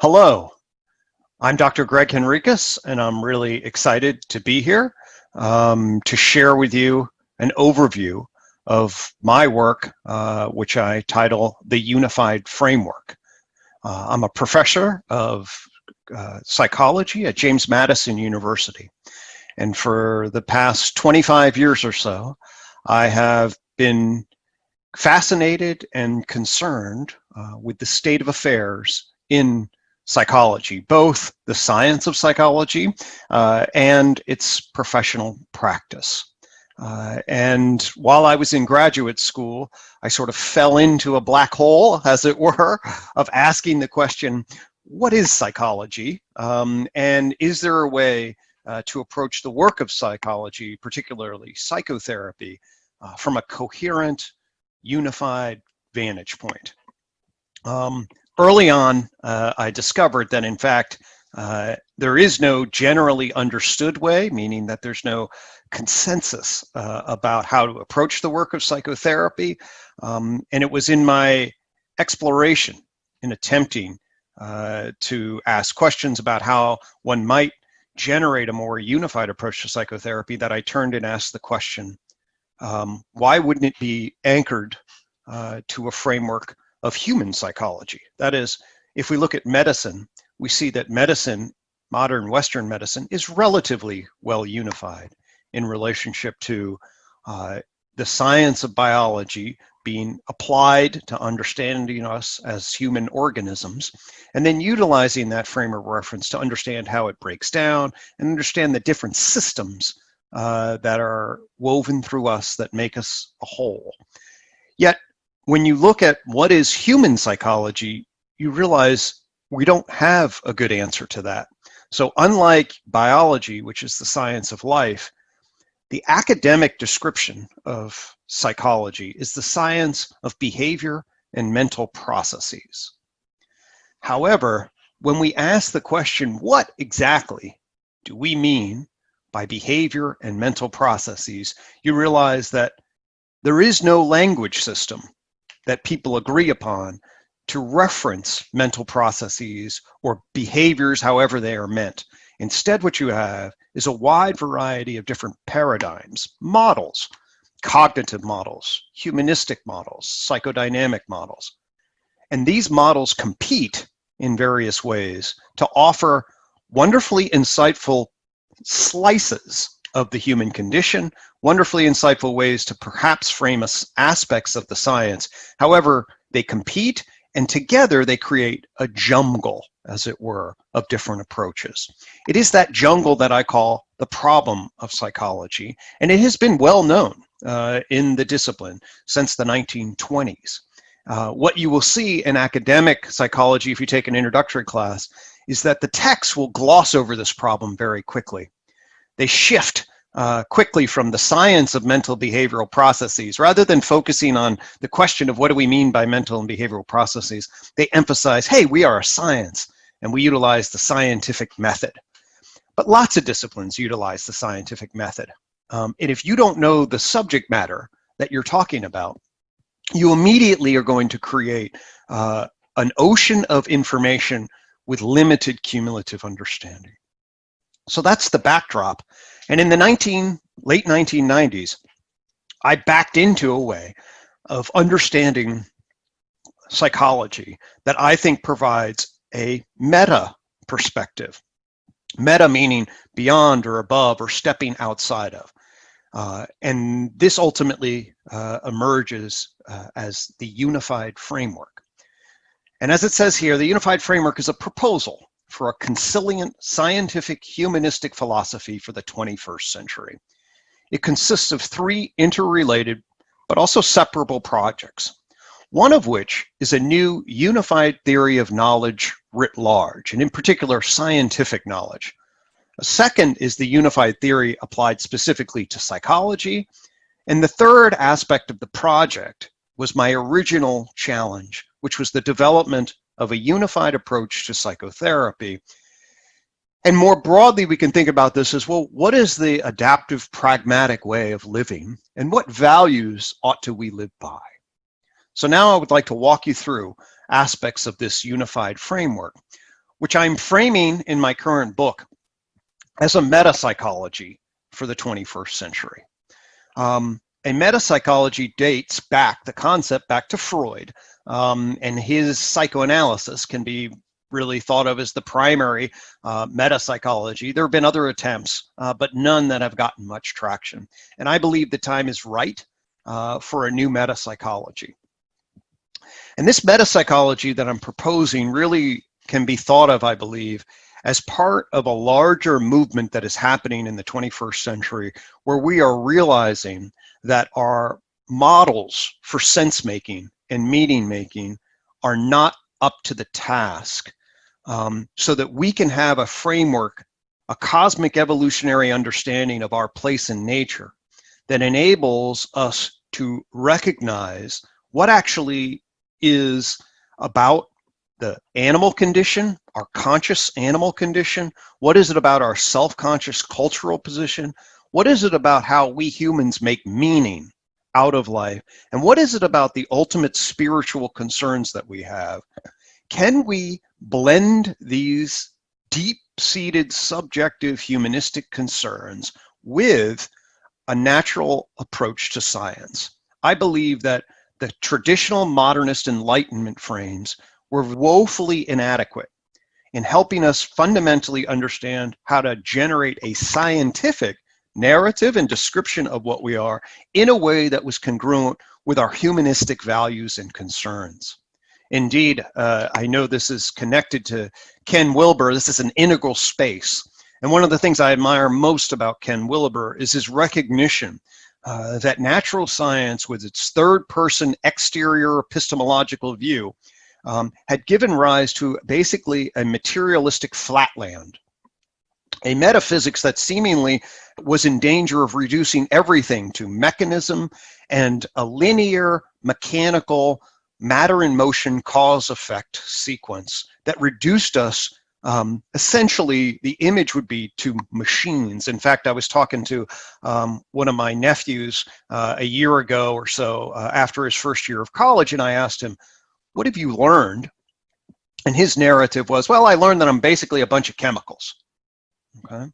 Hello, I'm Dr. Gregg Henriques, and I'm really excited to be here to share with you an overview of my work, which I title The Unified Framework. I'm a professor of psychology at James Madison University, and for the past 25 years or so, I have been fascinated and concerned with the state of affairs in psychology, both the science of psychology and its professional practice. And while I was in graduate school, I sort of fell into a black hole, as it were, of asking the question, what is psychology? And is there a way to approach the work of psychology, particularly psychotherapy, from a coherent, unified vantage point? Early on, I discovered that, in fact, there is no generally understood way, meaning that there's no consensus about how to approach the work of psychotherapy. And it was in my exploration, in attempting to ask questions about how one might generate a more unified approach to psychotherapy, that I turned and asked the question, why wouldn't it be anchored to a framework of human psychology? That is, if we look at medicine, we see that medicine, modern Western medicine, is relatively well unified in relationship to the science of biology being applied to understanding us as human organisms, and then utilizing that frame of reference to understand how it breaks down and understand the different systems that are woven through us that make us a whole. Yet, when you look at what is human psychology, you realize we don't have a good answer to that. So unlike biology, which is the science of life, the academic description of psychology is the science of behavior and mental processes. However, when we ask the question, what exactly do we mean by behavior and mental processes, you realize that there is no language system that people agree upon to reference mental processes or behaviors however they are meant. Instead, what you have is a wide variety of different paradigms, models, cognitive models, humanistic models, psychodynamic models. And these models compete in various ways to offer wonderfully insightful slices of the human condition, wonderfully insightful ways to perhaps frame aspects of the science. However, they compete, and together they create a jungle, as it were, of different approaches. It is that jungle that I call the problem of psychology, and it has been well known in the discipline since the 1920s. What you will see in academic psychology, if you take an introductory class, is that the texts will gloss over this problem very quickly. They shift quickly from the science of mental behavioral processes. Rather than focusing on the question of what do we mean by mental and behavioral processes, they emphasize, hey, we are a science, and we utilize the scientific method. But lots of disciplines utilize the scientific method. And if you don't know the subject matter that you're talking about, you immediately are going to create an ocean of information with limited cumulative understanding. So that's the backdrop. And in the late 1990s, I backed into a way of understanding psychology that I think provides a meta perspective. Meta meaning beyond or above or stepping outside of. And this ultimately emerges as the unified framework. And as it says here, the unified framework is a proposal for a conciliant scientific humanistic philosophy for the 21st century. It consists of three interrelated but also separable projects, one of which is a new unified theory of knowledge writ large, and in particular scientific knowledge. A second is the unified theory applied specifically to psychology, and the third aspect of the project was my original challenge, which was the development of a unified approach to psychotherapy. And more broadly, we can think about this as, well, what is the adaptive, pragmatic way of living, and what values ought to we live by? So now I would like to walk you through aspects of this unified framework. which I'm framing in my current book as a metapsychology for the 21st century. A metapsychology dates back, the concept back to Freud, and his psychoanalysis can be really thought of as the primary metapsychology. There have been other attempts, but none that have gotten much traction. And I believe the time is right for a new metapsychology. And this metapsychology that I'm proposing really can be thought of, I believe, as part of a larger movement that is happening in the 21st century, where we are realizing that our models for sense making and meaning making are not up to the task, so that we can have a framework, a cosmic evolutionary understanding of our place in nature that enables us to recognize what actually is about the animal condition, our conscious animal condition. What is it about our self-conscious cultural position? What is it about how we humans make meaning out of life? And what is it about the ultimate spiritual concerns that we have? Can we blend these deep-seated subjective humanistic concerns with a natural approach to science? I believe that the traditional modernist Enlightenment frames were woefully inadequate in helping us fundamentally understand how to generate a scientific narrative and description of what we are in a way that was congruent with our humanistic values and concerns. Indeed, I know this is connected to Ken Wilber. This is an integral space. And one of the things I admire most about Ken Wilber is his recognition that natural science, with its third-person exterior epistemological view, had given rise to basically a materialistic flatland, a metaphysics that seemingly was in danger of reducing everything to mechanism and a linear, mechanical, matter in motion cause-effect sequence that reduced us, essentially the image would be to machines. In fact, I was talking to one of my nephews a year ago or so after his first year of college, and I asked him, "What have you learned?" And his narrative was, "Well, I learned that I'm basically a bunch of chemicals," okay?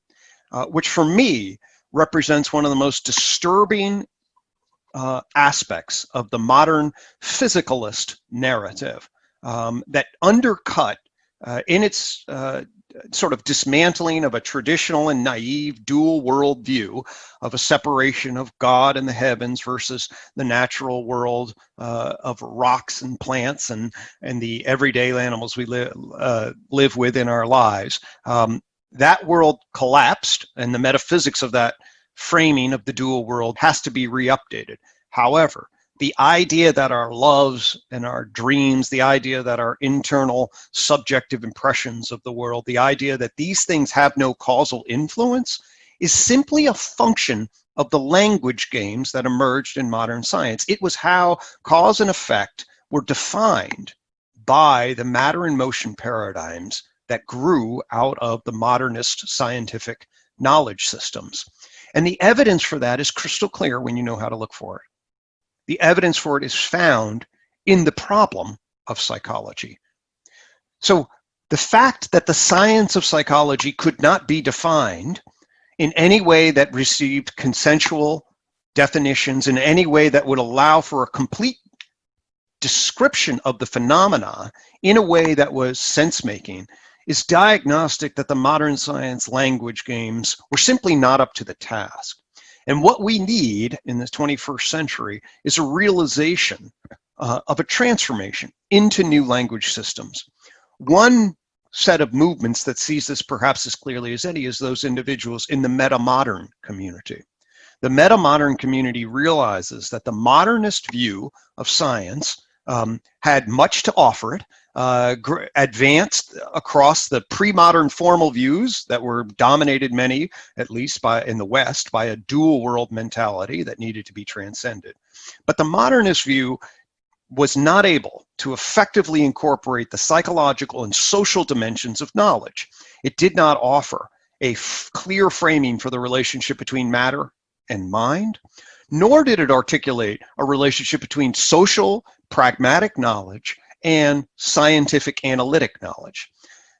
Which for me represents one of the most disturbing aspects of the modern physicalist narrative that undercut in its sort of dismantling of a traditional and naive dual world view of a separation of God and the heavens versus the natural world of rocks and plants and the everyday animals we live with in our lives. That world collapsed, and the metaphysics of that framing of the dual world has to be re-updated. However, the idea that our loves and our dreams, the idea that our internal subjective impressions of the world, the idea that these things have no causal influence is simply a function of the language games that emerged in modern science. It was how cause and effect were defined by the matter in motion paradigms that grew out of the modernist scientific knowledge systems. And the evidence for that is crystal clear when you know how to look for it. The evidence for it is found in the problem of psychology. So the fact that the science of psychology could not be defined in any way that received consensual definitions, in any way that would allow for a complete description of the phenomena in a way that was sense-making, is diagnostic that the modern science language games were simply not up to the task. And what we need in the 21st century is a realization of a transformation into new language systems. One set of movements that sees this perhaps as clearly as any is those individuals in the meta-modern community. The meta-modern community realizes that the modernist view of science had much to offer it, advanced across the pre-modern formal views that were dominated many, at least in the West, by a dual world mentality that needed to be transcended. But the modernist view was not able to effectively incorporate the psychological and social dimensions of knowledge. It did not offer a clear framing for the relationship between matter and mind, nor did it articulate a relationship between social, pragmatic knowledge and scientific analytic knowledge.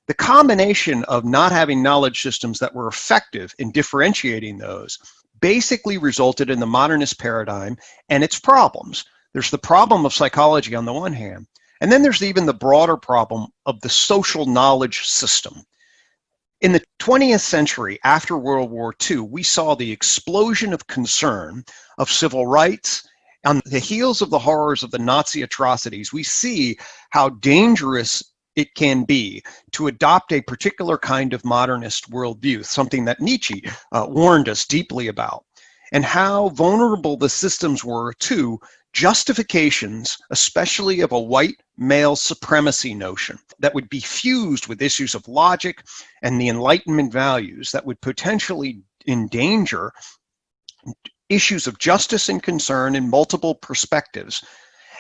The combination of not having knowledge systems that were effective in differentiating those basically resulted in the modernist paradigm and its problems. There's the problem of psychology on the one hand, and then there's even the broader problem of the social knowledge system. In the 20th century, after World War II, we saw the explosion of concern of civil rights. On the heels of the horrors of the Nazi atrocities, we see how dangerous it can be to adopt a particular kind of modernist worldview, something that Nietzsche warned us deeply about, and how vulnerable the systems were to justifications, especially of a white male supremacy notion that would be fused with issues of logic and the Enlightenment values that would potentially endanger issues of justice and concern in multiple perspectives.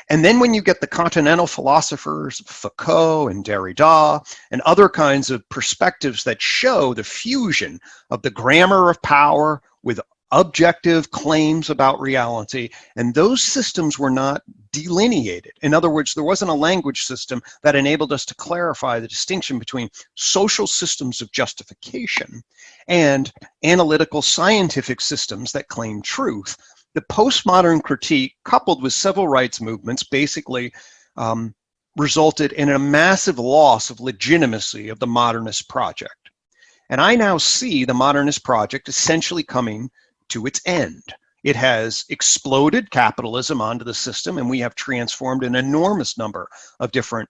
And then when you get the continental philosophers, Foucault and Derrida, and other kinds of perspectives that show the fusion of the grammar of power with objective claims about reality, and those systems were not delineated. In other words, there wasn't a language system that enabled us to clarify the distinction between social systems of justification and analytical scientific systems that claim truth. The postmodern critique, coupled with civil rights movements, basically resulted in a massive loss of legitimacy of the modernist project. And I now see the modernist project essentially coming to its end. It has exploded capitalism onto the system, and we have transformed an enormous number of different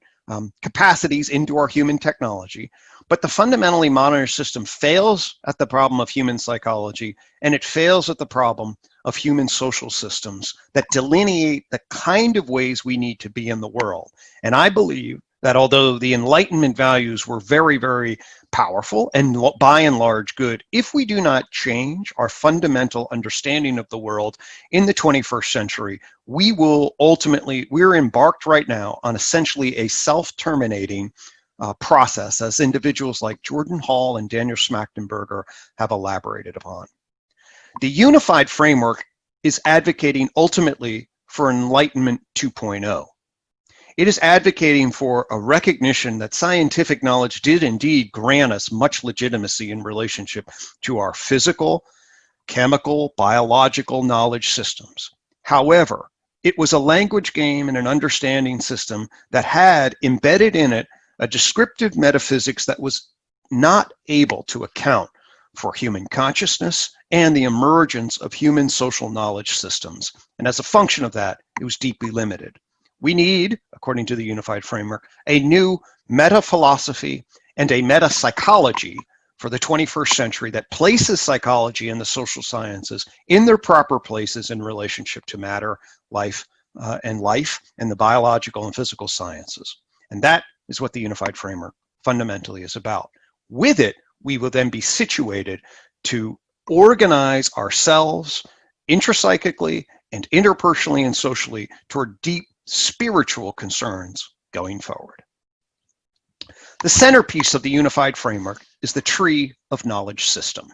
capacities into our human technology. But the fundamentally modernist system fails at the problem of human psychology, and it fails at the problem of human social systems that delineate the kind of ways we need to be in the world. And I believe that although the Enlightenment values were very, very powerful and by and large good, if we do not change our fundamental understanding of the world in the 21st century, we will ultimately, we're embarked right now on essentially a self-terminating process, as individuals like Jordan Hall and Daniel Schmachtenberger have elaborated upon. The unified framework is advocating ultimately for Enlightenment 2.0. It is advocating for a recognition that scientific knowledge did indeed grant us much legitimacy in relationship to our physical, chemical, biological knowledge systems. However, it was a language game and an understanding system that had embedded in it a descriptive metaphysics that was not able to account for human consciousness and the emergence of human social knowledge systems. And as a function of that, it was deeply limited. We need, according to the unified framework, a new meta-philosophy and a meta-psychology for the 21st century that places psychology and the social sciences in their proper places in relationship to matter, life, and the biological and physical sciences. And that is what the unified framework fundamentally is about. With it, we will then be situated to organize ourselves intrapsychically and interpersonally and socially toward deep spiritual concerns going forward. The centerpiece of the unified framework is the Tree of Knolwedge system.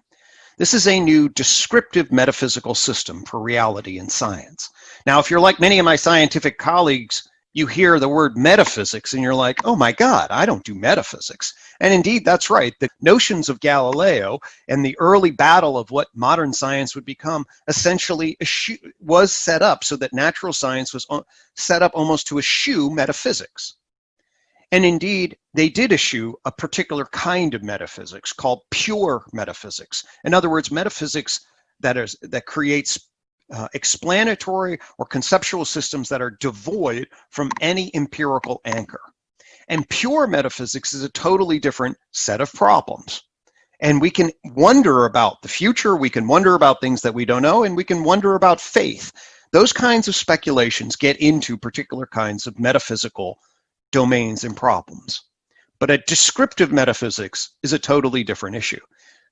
This is a new descriptive metaphysical system for reality and science. Now, if you're like many of my scientific colleagues, you hear the word metaphysics and you're like, oh my God, I don't do metaphysics. And indeed, that's right. The notions of Galileo and the early battle of what modern science would become essentially was set up so that natural science was set up almost to eschew metaphysics. And indeed, they did eschew a particular kind of metaphysics called pure metaphysics. In other words, metaphysics that creates explanatory or conceptual systems that are devoid from any empirical anchor. And pure metaphysics is a totally different set of problems. And we can wonder about the future, we can wonder about things that we don't know, and we can wonder about faith. Those kinds of speculations get into particular kinds of metaphysical domains and problems. But a descriptive metaphysics is a totally different issue.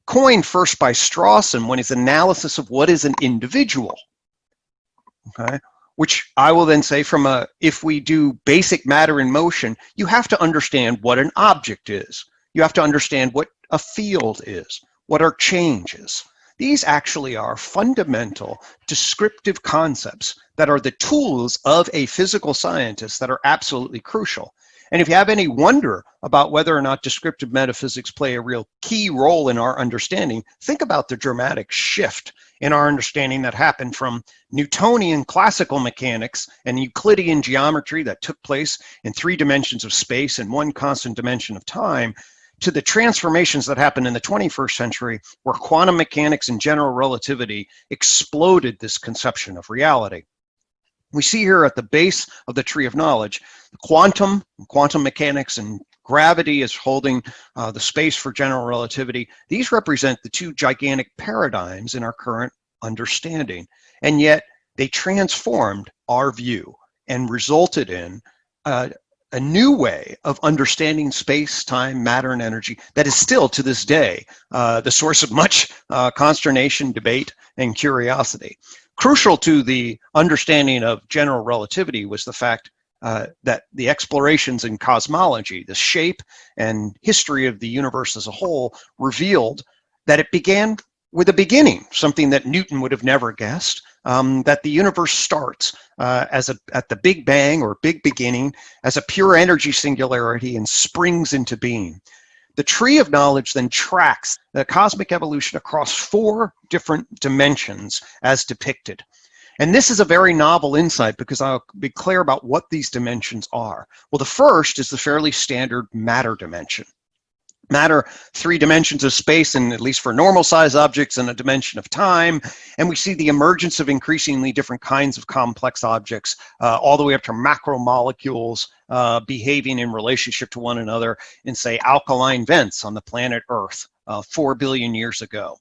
Coined first by Strawson when his analysis of what is an individual, okay? Which I will then say if we do basic matter in motion, you have to understand what an object is. You have to understand what a field is, what are changes. These actually are fundamental descriptive concepts that are the tools of a physical scientist that are absolutely crucial. And if you have any wonder about whether or not descriptive metaphysics play a real key role in our understanding, think about the dramatic shift in our understanding that happened from Newtonian classical mechanics and Euclidean geometry that took place in 3 dimensions of space and 1 constant dimension of time, to the transformations that happened in the 21st century, where quantum mechanics and general relativity exploded this conception of reality. We see here at the base of the Tree of Knowledge, quantum mechanics and gravity is holding the space for general relativity. These represent the 2 gigantic paradigms in our current understanding, and yet they transformed our view and resulted in a new way of understanding space, time, matter, and energy that is still to this day the source of much consternation, debate, and curiosity. Crucial to the understanding of general relativity was the fact that the explorations in cosmology, the shape and history of the universe as a whole, revealed that it began with a beginning, something that Newton would have never guessed, that the universe starts at the Big Bang or Big Beginning as a pure energy singularity and springs into being. The Tree of Knowledge then tracks the cosmic evolution across 4 different dimensions as depicted. And this is a very novel insight because I'll be clear about what these dimensions are. Well, the first is the fairly standard matter dimension. Matter, 3 dimensions of space, and at least for normal size objects, and a dimension of time. And we see the emergence of increasingly different kinds of complex objects, all the way up to macromolecules behaving in relationship to one another in, say, alkaline vents on the planet Earth 4 billion years ago.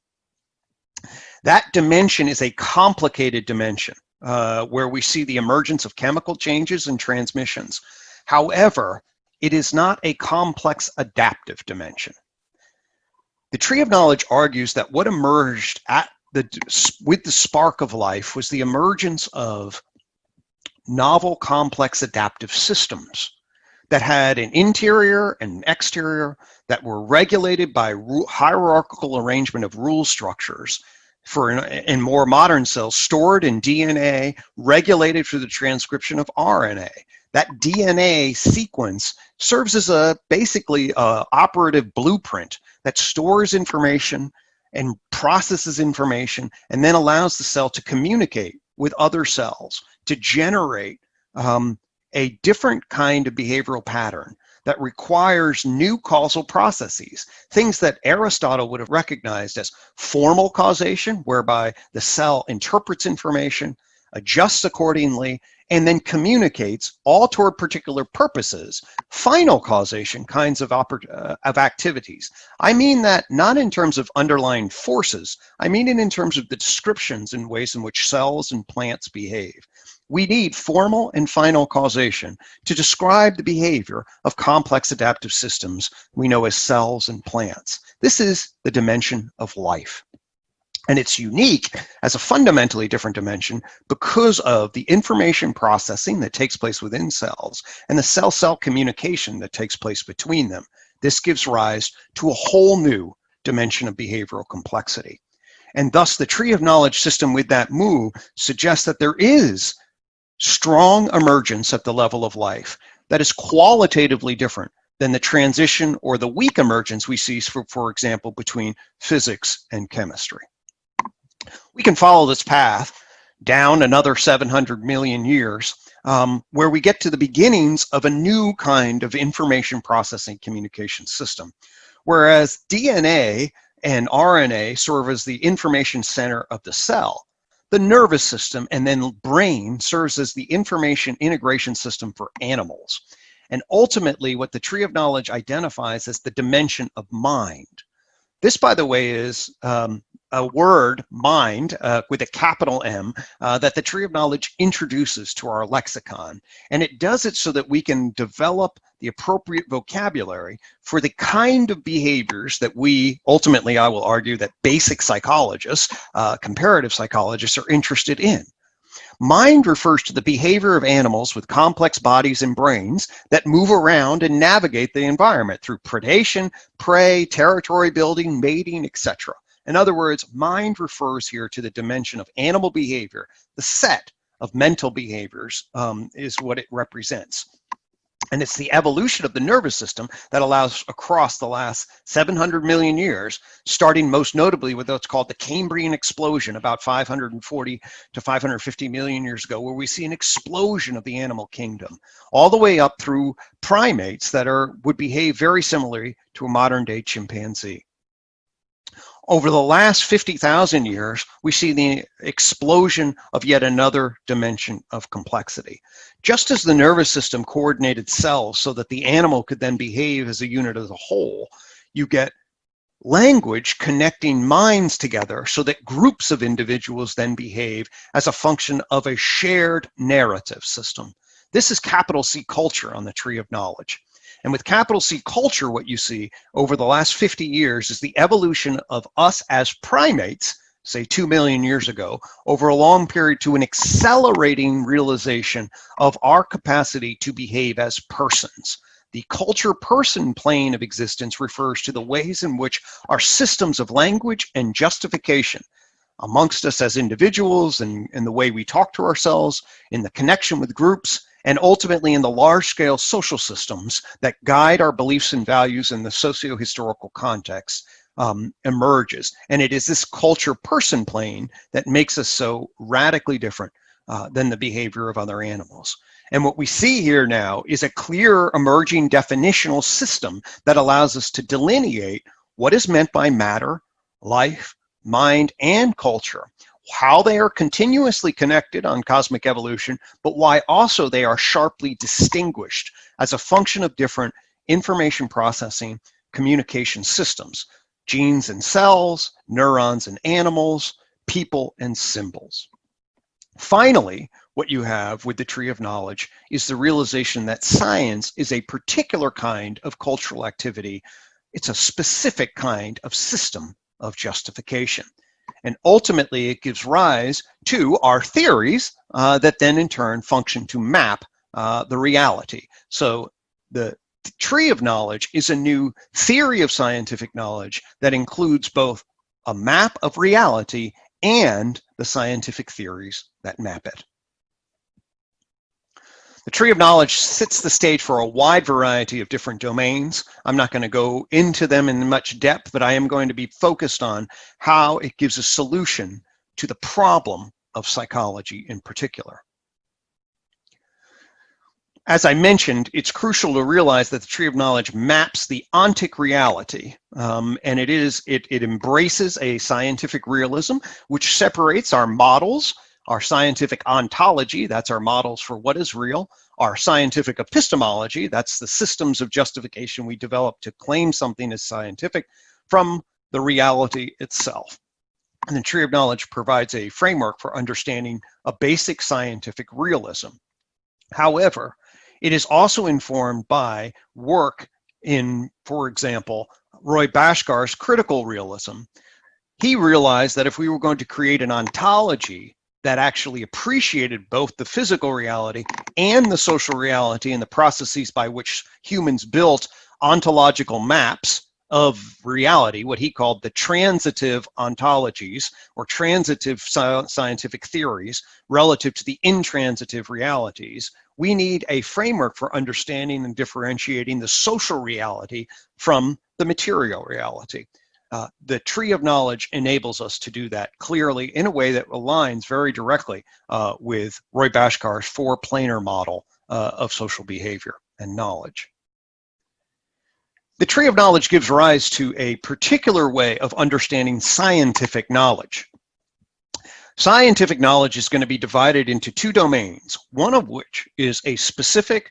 That dimension is a complicated dimension where we see the emergence of chemical changes and transmissions. However, it is not a complex adaptive dimension. The Tree of Knowledge argues that what emerged with the spark of life was the emergence of novel complex adaptive systems that had an interior and an exterior that were regulated by hierarchical arrangement of rule structures in more modern cells, stored in DNA, regulated through the transcription of RNA. That DNA sequence serves as basically a operative blueprint that stores information and processes information and then allows the cell to communicate with other cells to generate a different kind of behavioral pattern that requires new causal processes, things that Aristotle would have recognized as formal causation, whereby the cell interprets information, adjusts accordingly, and then communicates all toward particular purposes, final causation kinds of activities. I mean that not in terms of underlying forces, I mean it in terms of the descriptions and ways in which cells and plants behave. We need formal and final causation to describe the behavior of complex adaptive systems we know as cells and plants. This is the dimension of life. And it's unique as a fundamentally different dimension because of the information processing that takes place within cells and the cell-cell communication that takes place between them. This gives rise to a whole new dimension of behavioral complexity. And thus the Tree of Knowledge system with that move suggests that there is strong emergence at the level of life that is qualitatively different than the transition or the weak emergence we see, for example, between physics and chemistry. We can follow this path down another 700 million years, where we get to the beginnings of a new kind of information processing communication system. Whereas DNA and RNA serve as the information center of the cell, the nervous system and then brain serves as the information integration system for animals. And ultimately, what the Tree of Knowledge identifies as the dimension of mind. This, by the way, is a word, mind, with a capital M, that the Tree of Knowledge introduces to our lexicon. And it does it so that we can develop the appropriate vocabulary for the kind of behaviors that we, ultimately, I will argue that basic psychologists, comparative psychologists, are interested in. Mind refers to the behavior of animals with complex bodies and brains that move around and navigate the environment through predation, prey, territory building, mating, etc. In other words, mind refers here to the dimension of animal behavior. The set of mental behaviors is what it represents. And it's the evolution of the nervous system that allows across the last 700 million years, starting most notably with what's called the Cambrian explosion about 540 to 550 million years ago, where we see an explosion of the animal kingdom, all the way up through primates that would behave very similarly to a modern day chimpanzee. Over the last 50,000 years, we see the explosion of yet another dimension of complexity. Just as the nervous system coordinated cells so that the animal could then behave as a unit as a whole, you get language connecting minds together so that groups of individuals then behave as a function of a shared narrative system. This is capital C culture on the Tree of Knowledge. And with capital C culture, what you see over the last 50 years is the evolution of us as primates, say 2 million years ago, over a long period to an accelerating realization of our capacity to behave as persons. The culture-person plane of existence refers to the ways in which our systems of language and justification amongst us as individuals and in the way we talk to ourselves, in the connection with groups, and ultimately in the large-scale social systems that guide our beliefs and values in the socio-historical context emerges. And it is this culture-person plane that makes us so radically different than the behavior of other animals. And what we see here now is a clear emerging definitional system that allows us to delineate what is meant by matter, life, mind, and culture, how they are continuously connected on cosmic evolution, but why also they are sharply distinguished as a function of different information processing communication systems, genes and cells, neurons and animals, people and symbols. Finally, what you have with the Tree of Knowledge is the realization that science is a particular kind of cultural activity. It's a specific kind of system of justification. And ultimately, it gives rise to our theories that then in turn function to map the reality. So the Tree of Knowledge is a new theory of scientific knowledge that includes both a map of reality and the scientific theories that map it. The Tree of Knowledge sets the stage for a wide variety of different domains. I'm not going to go into them in much depth, but I am going to be focused on how it gives a solution to the problem of psychology in particular. As I mentioned, it's crucial to realize that the Tree of Knowledge maps the ontic reality, and it embraces a scientific realism which separates our models, our scientific ontology, that's our models for what is real, our scientific epistemology, that's the systems of justification we develop to claim something as scientific, from the reality itself. And the Tree of Knowledge provides a framework for understanding a basic scientific realism. However, it is also informed by work in, for example, Roy Bhaskar's critical realism. He realized that if we were going to create an ontology that actually appreciated both the physical reality and the social reality and the processes by which humans built ontological maps of reality, what he called the transitive ontologies or transitive scientific theories relative to the intransitive realities, we need a framework for understanding and differentiating the social reality from the material reality. The Tree of Knowledge enables us to do that clearly in a way that aligns very directly with Roy Bhaskar's four-planar model of social behavior and knowledge. The Tree of Knowledge gives rise to a particular way of understanding scientific knowledge. Scientific knowledge is going to be divided into two domains, one of which is a specific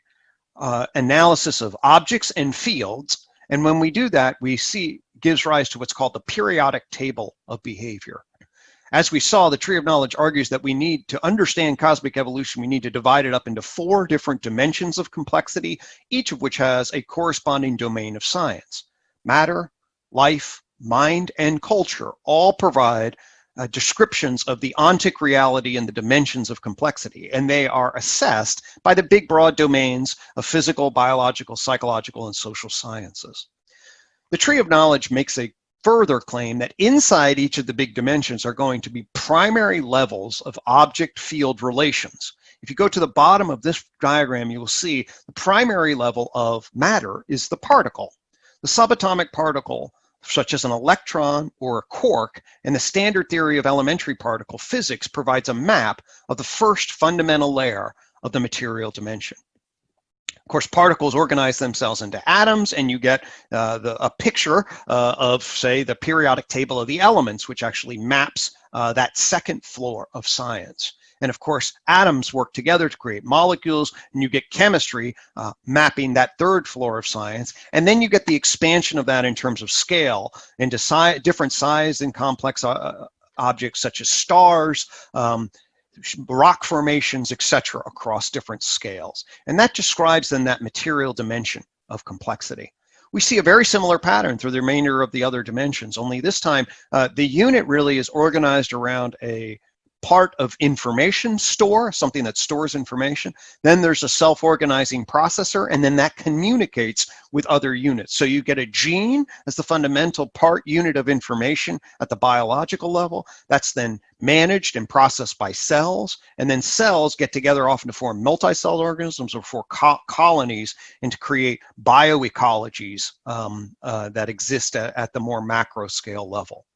analysis of objects and fields. And when we do that, we see gives rise to what's called the periodic table of behavior. As we saw, the Tree of Knowledge argues that we need to understand cosmic evolution, we need to divide it up into 4 different dimensions of complexity, each of which has a corresponding domain of science. Matter, life, mind, and culture all provide descriptions of the ontic reality and the dimensions of complexity, and they are assessed by the big broad domains of physical, biological, psychological, and social sciences. The Tree of Knowledge makes a further claim that inside each of the big dimensions are going to be primary levels of object-field relations. If you go to the bottom of this diagram, you will see the primary level of matter is the particle. The subatomic particle, such as an electron or a quark, and the standard theory of elementary particle physics provides a map of the first fundamental layer of the material dimension. Of course, particles organize themselves into atoms, and you get a picture of, say, the periodic table of the elements, which actually maps that second floor of science. And of course, atoms work together to create molecules, and you get chemistry mapping that third floor of science. And then you get the expansion of that in terms of scale into different size and complex objects such as stars, rock formations, etc., across different scales. And that describes then that material dimension of complexity. We see a very similar pattern through the remainder of the other dimensions, only this time the unit really is organized around a part of information store, something that stores information. Then there's a self-organizing processor, and then that communicates with other units. So you get a gene as the fundamental unit of information at the biological level. That's then managed and processed by cells, and then cells get together often to form multicellular organisms or for colonies and to create bioecologies that exist at the more macro scale level.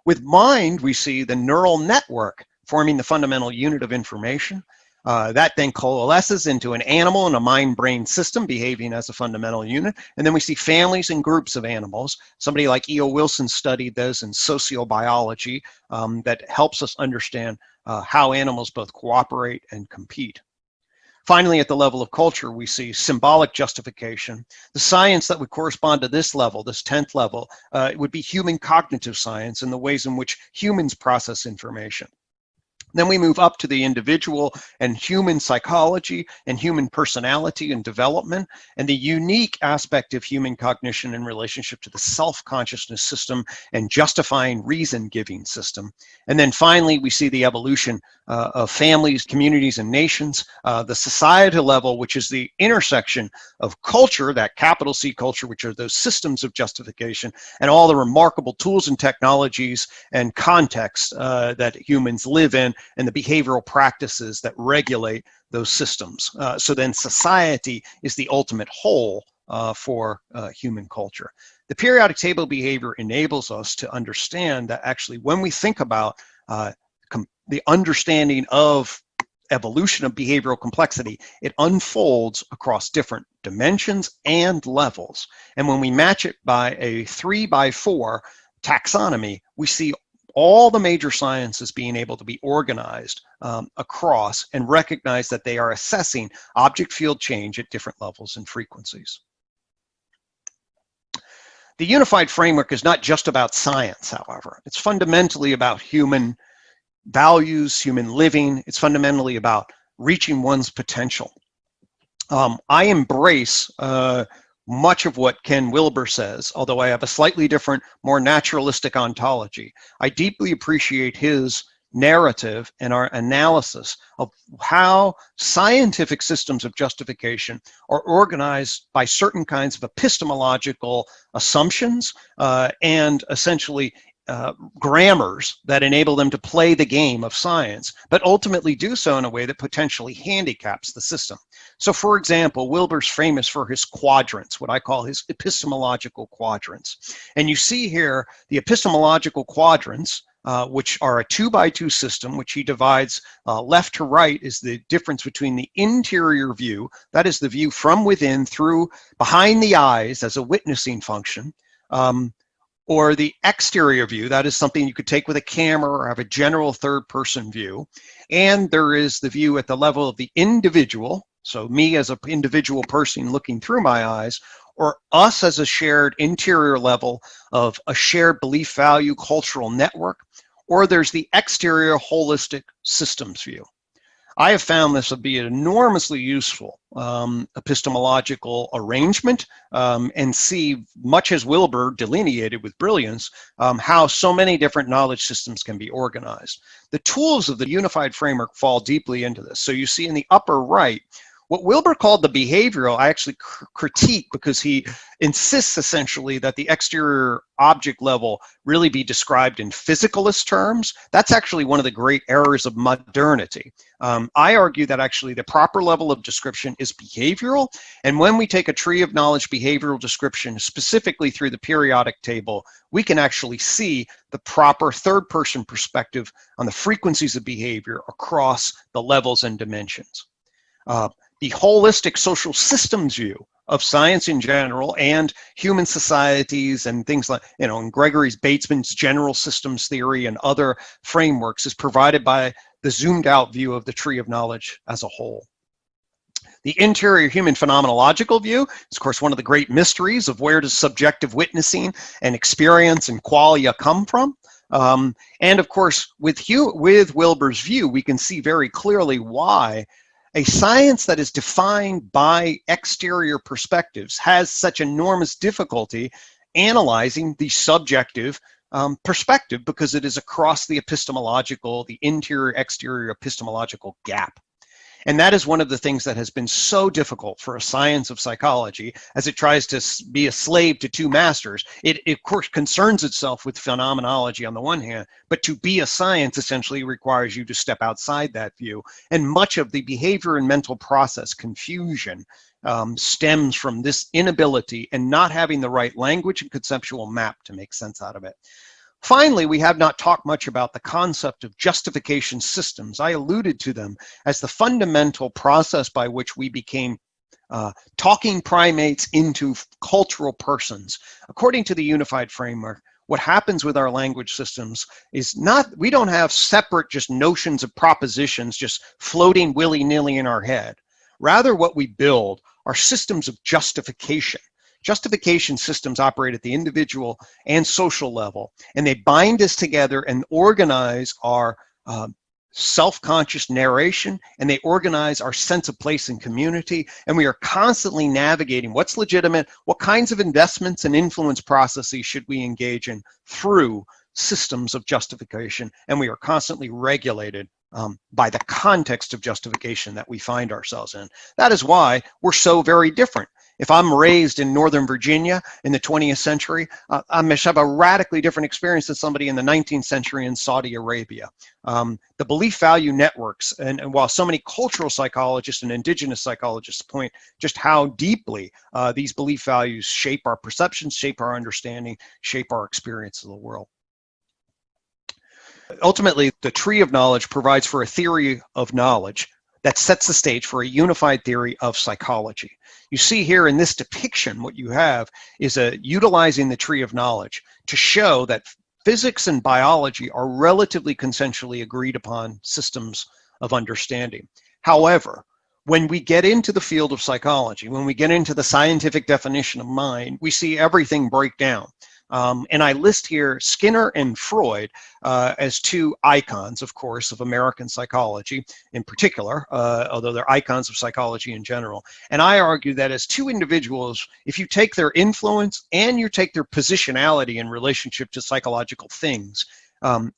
With mind, we see the neural network forming the fundamental unit of information. That then coalesces into an animal and a mind-brain system behaving as a fundamental unit. And then we see families and groups of animals. Somebody like E.O. Wilson studied those in sociobiology that helps us understand how animals both cooperate and compete. Finally, at the level of culture, we see symbolic justification. The science that would correspond to this level, this 10th level, would be human cognitive science and the ways in which humans process information. Then we move up to the individual and human psychology and human personality and development, and the unique aspect of human cognition in relationship to the self-consciousness system and justifying reason-giving system. And then finally, we see the evolution of families, communities, and nations, the societal level, which is the intersection of culture, that capital C culture, which are those systems of justification, and all the remarkable tools and technologies and context that humans live in, and the behavioral practices that regulate those systems. So then society is the ultimate whole for human culture. The periodic table behavior enables us to understand that actually when we think about the understanding of evolution of behavioral complexity, it unfolds across different dimensions and levels. And when we match it by a 3x4 taxonomy, we see all the major sciences being able to be organized across and recognize that they are assessing object field change at different levels and frequencies. The unified framework is not just about science, however. It's fundamentally about human values, human living. It's fundamentally about reaching one's potential. I embrace much of what Ken Wilber says, although I have a slightly different, more naturalistic ontology. I deeply appreciate his narrative and our analysis of how scientific systems of justification are organized by certain kinds of epistemological assumptions and essentially grammars that enable them to play the game of science, but ultimately do so in a way that potentially handicaps the system. So for example, Wilber's famous for his quadrants, what I call his epistemological quadrants. And you see here the epistemological quadrants, which are a 2x2 system, which he divides left to right is the difference between the interior view, that is the view from within through behind the eyes as a witnessing function, or the exterior view, that is something you could take with a camera or have a general third-person view. And there is the view at the level of the individual, so me as an individual person looking through my eyes, or us as a shared interior level of a shared belief value cultural network, or there's the exterior holistic systems view. I have found this to be an enormously useful epistemological arrangement and see, much as Wilber delineated with brilliance, how so many different knowledge systems can be organized. The tools of the unified framework fall deeply into this. So you see in the upper right, What Wilber called the behavioral, I actually critique, because he insists essentially that the exterior object level really be described in physicalist terms. That's actually one of the great errors of modernity. I argue that actually the proper level of description is behavioral, and when we take a tree of knowledge behavioral description, specifically through the periodic table, we can actually see the proper third-person perspective on the frequencies of behavior across the levels and dimensions. The holistic social systems view of science in general and human societies and things like, in Gregory's Batesman's general systems theory and other frameworks is provided by the zoomed out view of the tree of knowledge as a whole. The interior human phenomenological view is, of course, one of the great mysteries of where does subjective witnessing and experience and qualia come from. And of course, with Wilber's view, we can see very clearly why a science that is defined by exterior perspectives has such enormous difficulty analyzing the subjective perspective, because it is across the interior-exterior epistemological gap. And that is one of the things that has been so difficult for a science of psychology, as it tries to be a slave to two masters. It of course concerns itself with phenomenology on the one hand, but to be a science essentially requires you to step outside that view. And much of the behavior and mental process confusion stems from this inability and not having the right language and conceptual map to make sense out of it. Finally, we have not talked much about the concept of justification systems. I alluded to them as the fundamental process by which we became talking primates into cultural persons. According to the unified framework, what happens with our language systems is we don't have separate just notions of propositions just floating willy-nilly in our head. Rather, what we build are systems of justification. Justification systems operate at the individual and social level, and they bind us together and organize our self-conscious narration, and they organize our sense of place in community, and we are constantly navigating what's legitimate, what kinds of investments and influence processes should we engage in through systems of justification, and we are constantly regulated by the context of justification that we find ourselves in. That is why we're so very different. If I'm raised in Northern Virginia in the 20th century, I must have a radically different experience than somebody in the 19th century in Saudi Arabia. The belief value networks, and while so many cultural psychologists and indigenous psychologists point just how deeply these belief values shape our perceptions, shape our understanding, shape our experience of the world. Ultimately, the tree of knowledge provides for a theory of knowledge that sets the stage for a unified theory of psychology. You see here in this depiction, what you have is utilizing the tree of knowledge to show that physics and biology are relatively consensually agreed upon systems of understanding. However, when we get into the field of psychology, when we get into the scientific definition of mind, we see everything break down. And I list here Skinner and Freud as two icons, of course, of American psychology in particular, although they're icons of psychology in general. And I argue that as two individuals, if you take their influence and you take their positionality in relationship to psychological things,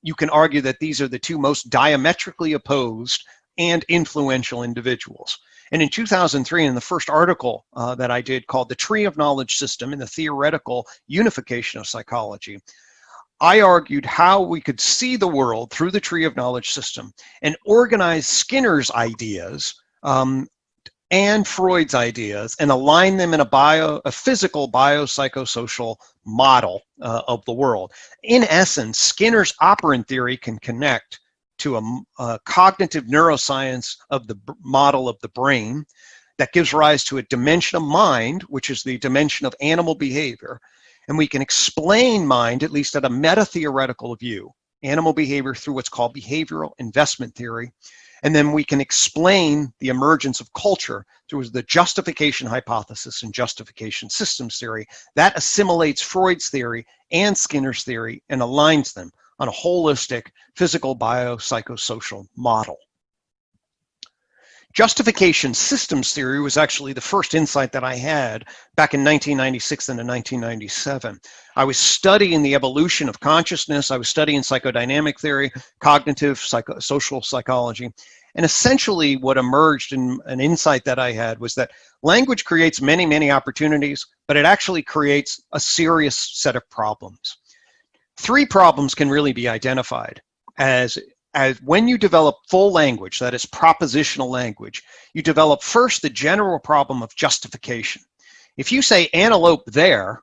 you can argue that these are the two most diametrically opposed and influential individuals. And in 2003, in the first article that I did called The Tree of Knowledge System and the Theoretical Unification of Psychology, I argued how we could see the world through the Tree of Knowledge System and organize Skinner's ideas and Freud's ideas and align them in a physical biopsychosocial model of the world. In essence, Skinner's operant theory can connect to a cognitive neuroscience of the model of the brain that gives rise to a dimension of mind, which is the dimension of animal behavior. And we can explain mind, at least at a meta-theoretical view, animal behavior through what's called behavioral investment theory. And then we can explain the emergence of culture through the justification hypothesis and justification systems theory. That assimilates Freud's theory and Skinner's theory and aligns them on a holistic physical biopsychosocial model. Justification systems theory was actually the first insight that I had back in 1996 and in 1997. I was studying the evolution of consciousness. I was studying psychodynamic theory, cognitive social psychology. And essentially what emerged in an insight that I had was that language creates many, many opportunities, but it actually creates a serious set of problems. 3 problems can really be identified as when you develop full language, that is propositional language, you develop first the general problem of justification. If you say antelope there,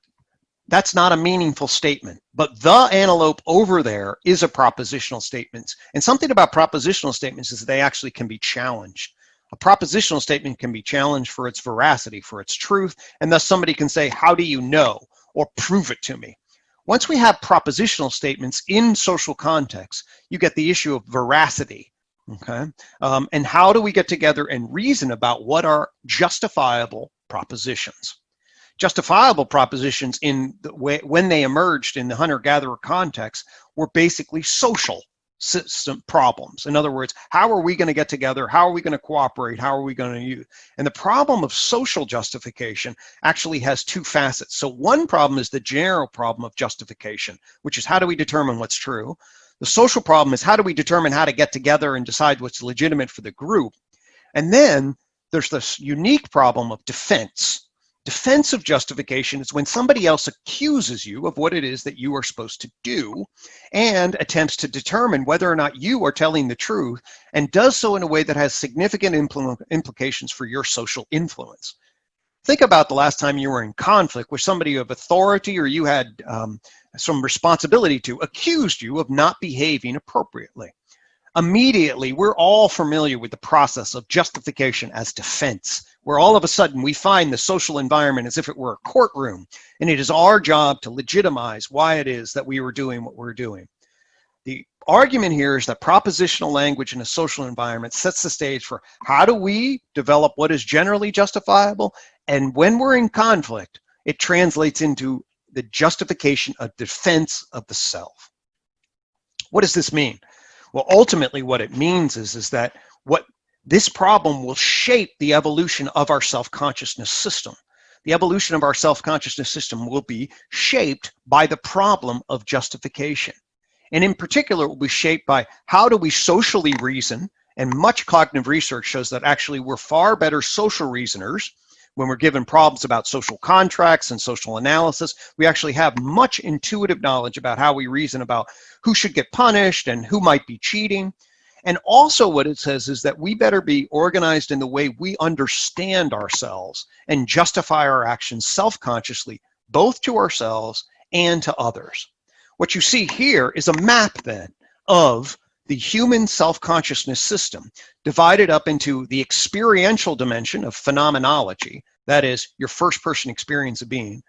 that's not a meaningful statement, but the antelope over there is a propositional statement. And something about propositional statements is that they actually can be challenged. A propositional statement can be challenged for its veracity, for its truth, and thus somebody can say, how do you know? Or prove it to me. Once we have propositional statements in social context, you get the issue of veracity, okay? And how do we get together and reason about what are justifiable propositions? Justifiable propositions in the way, when they emerged in the hunter-gatherer context, were basically social system problems. In other words, how are we going to get together? How are we going to cooperate? How are we going to use? And the problem of social justification actually has 2 facets. So one problem is the general problem of justification, which is how do we determine what's true? The social problem is how do we determine how to get together and decide what's legitimate for the group? And then there's this unique problem of defense. Defensive justification is when somebody else accuses you of what it is that you are supposed to do and attempts to determine whether or not you are telling the truth, and does so in a way that has significant implications for your social influence. Think about the last time you were in conflict with somebody of authority or you had some responsibility to accused you of not behaving appropriately. Immediately, we're all familiar with the process of justification as defense, where all of a sudden we find the social environment as if it were a courtroom, and it is our job to legitimize why it is that we were doing what we're doing. The argument here is that propositional language in a social environment sets the stage for how do we develop what is generally justifiable, and when we're in conflict, it translates into the justification of defense of the self. What does this mean? Well, ultimately what it means is that what this problem will shape the evolution of our self-consciousness system. The evolution of our self-consciousness system will be shaped by the problem of justification. And in particular, it will be shaped by how do we socially reason, and much cognitive research shows that actually we're far better social reasoners when we're given problems about social contracts and social analysis. We actually have much intuitive knowledge about how we reason about who should get punished and who might be cheating. And also what it says is that we better be organized in the way we understand ourselves and justify our actions self-consciously, both to ourselves and to others. What you see here is a map then of the human self-consciousness system divided up into the experiential dimension of phenomenology, that is your first-person experience of being.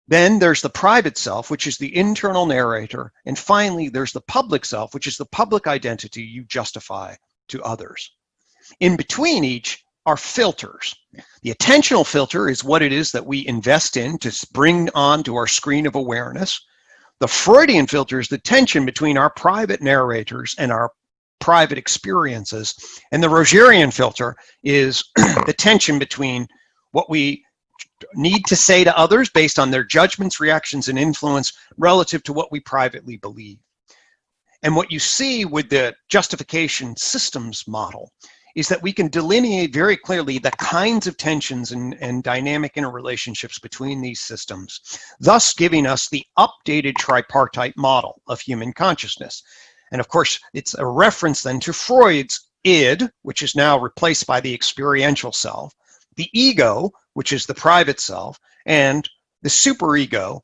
Then there's the private self, which is the internal narrator. And finally, there's the public self, which is the public identity you justify to others. In between each are filters. The attentional filter is what it is that we invest in to bring onto our screen of awareness. The Freudian filter is the tension between our private narrators and our private experiences. And the Rogerian filter is the tension between what we need to say to others based on their judgments, reactions, and influence relative to what we privately believe. And what you see with the justification systems model is that we can delineate very clearly the kinds of tensions and dynamic interrelationships between these systems, thus giving us the updated tripartite model of human consciousness. And of course, it's a reference then to Freud's id, which is now replaced by the experiential self, the ego, which is the private self, and the superego,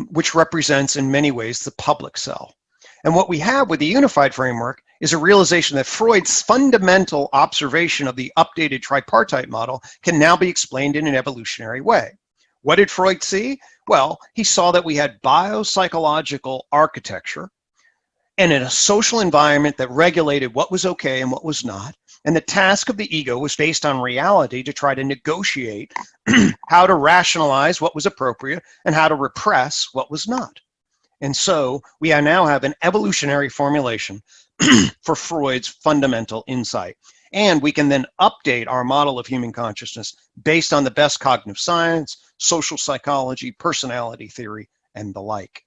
which represents in many ways the public self. And what we have with the unified framework is a realization that Freud's fundamental observation of the updated tripartite model can now be explained in an evolutionary way. What did Freud see? Well, he saw that we had biopsychological architecture and in a social environment that regulated what was okay and what was not. And the task of the ego was based on reality to try to negotiate how to rationalize what was appropriate and how to repress what was not. And so we now have an evolutionary formulation for Freud's fundamental insight. And we can then update our model of human consciousness based on the best cognitive science, social psychology, personality theory, and the like.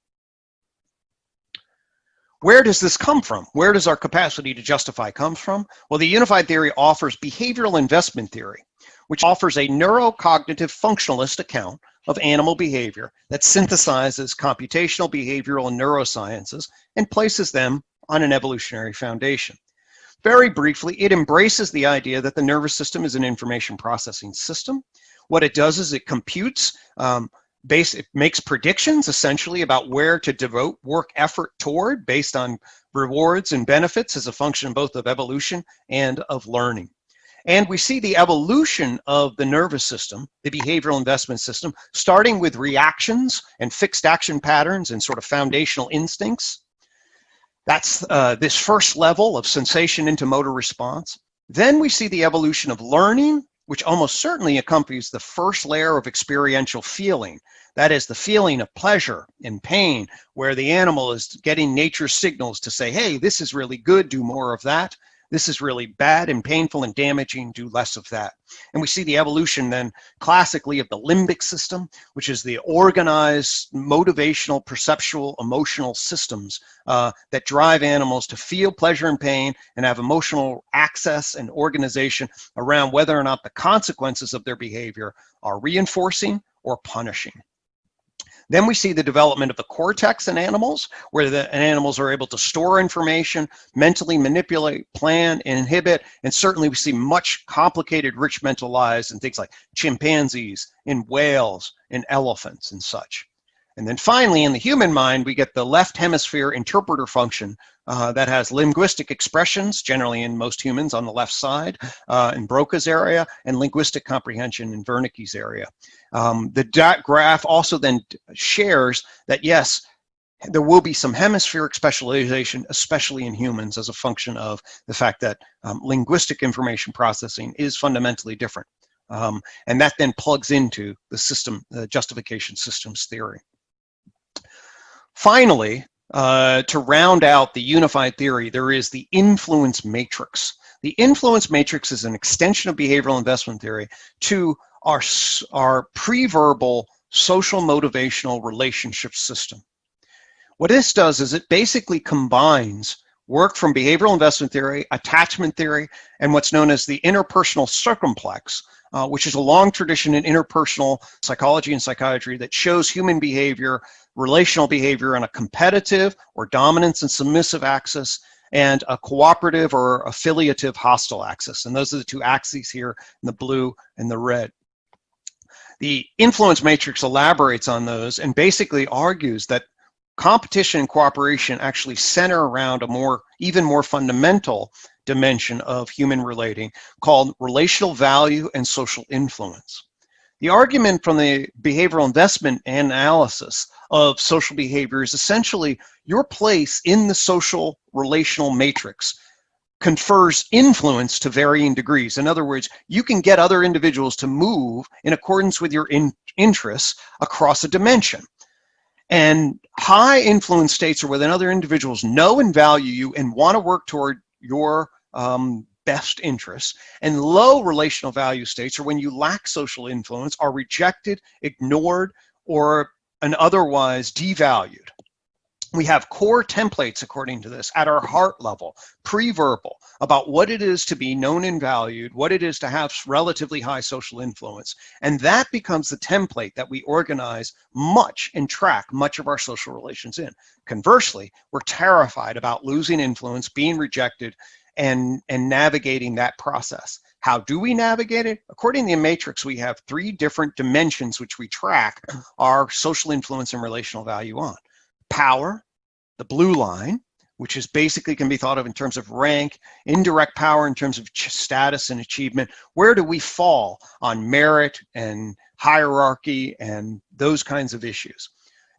Where does this come from? Where does our capacity to justify come from? Well, the unified theory offers behavioral investment theory, which offers a neurocognitive functionalist account of animal behavior that synthesizes computational, behavioral, and neurosciences and places them on an evolutionary foundation. Very briefly, it embraces the idea that the nervous system is an information processing system. What it does is it computes, it makes predictions essentially about where to devote work effort toward based on rewards and benefits as a function both of evolution and of learning. And we see the evolution of the nervous system, the behavioral investment system, starting with reactions and fixed action patterns and sort of foundational instincts. That's this first level of sensation into motor response. Then we see the evolution of learning, which almost certainly accompanies the first layer of experiential feeling. That is the feeling of pleasure and pain, where the animal is getting nature's signals to say, hey, this is really good, do more of that. This is really bad and painful and damaging, do less of that. And we see the evolution then classically of the limbic system, which is the organized, motivational, perceptual, emotional systems that drive animals to feel pleasure and pain and have emotional access and organization around whether or not the consequences of their behavior are reinforcing or punishing. Then we see the development of the cortex in animals, where the animals are able to store information, mentally manipulate, plan, inhibit, and certainly we see much complicated, rich mental lives in things like chimpanzees, in whales, in elephants, and such. And then finally, in the human mind, we get the left hemisphere interpreter function that has linguistic expressions, generally in most humans on the left side, in Broca's area, and linguistic comprehension in Wernicke's area. The graph also then shares that, yes, there will be some hemispheric specialization, especially in humans, as a function of the fact that linguistic information processing is fundamentally different. And that then plugs into the justification systems theory. Finally, to round out the unified theory, there is the influence matrix. The influence matrix is an extension of behavioral investment theory to our pre-verbal social motivational relationship system. What this does is it basically combines work from behavioral investment theory, attachment theory, and what's known as the interpersonal circumplex, which is a long tradition in interpersonal psychology and psychiatry that shows human behavior, relational behavior on a competitive or dominance and submissive axis, and a cooperative or affiliative hostile axis. And those are the two axes here in the blue and the red. The influence matrix elaborates on those and basically argues that competition and cooperation actually center around a even more fundamental dimension of human relating called relational value and social influence. The argument from the behavioral investment analysis of social behavior is essentially your place in the social relational matrix confers influence to varying degrees. In other words, you can get other individuals to move in accordance with your interests across a dimension. And high influence states are when other individuals know and value you and want to work toward your best interests. And low relational value states are when you lack social influence, are rejected, ignored, or otherwise devalued. We have core templates, according to this, at our heart level, pre-verbal, about what it is to be known and valued, what it is to have relatively high social influence. And that becomes the template that we organize much and track much of our social relations in. Conversely, we're terrified about losing influence, being rejected, and navigating that process. How do we navigate it? According to the matrix, we have 3 different dimensions which we track our social influence and relational value on. Power, the blue line, which is basically can be thought of in terms of rank, indirect power in terms of status and achievement. Where do we fall on merit and hierarchy and those kinds of issues?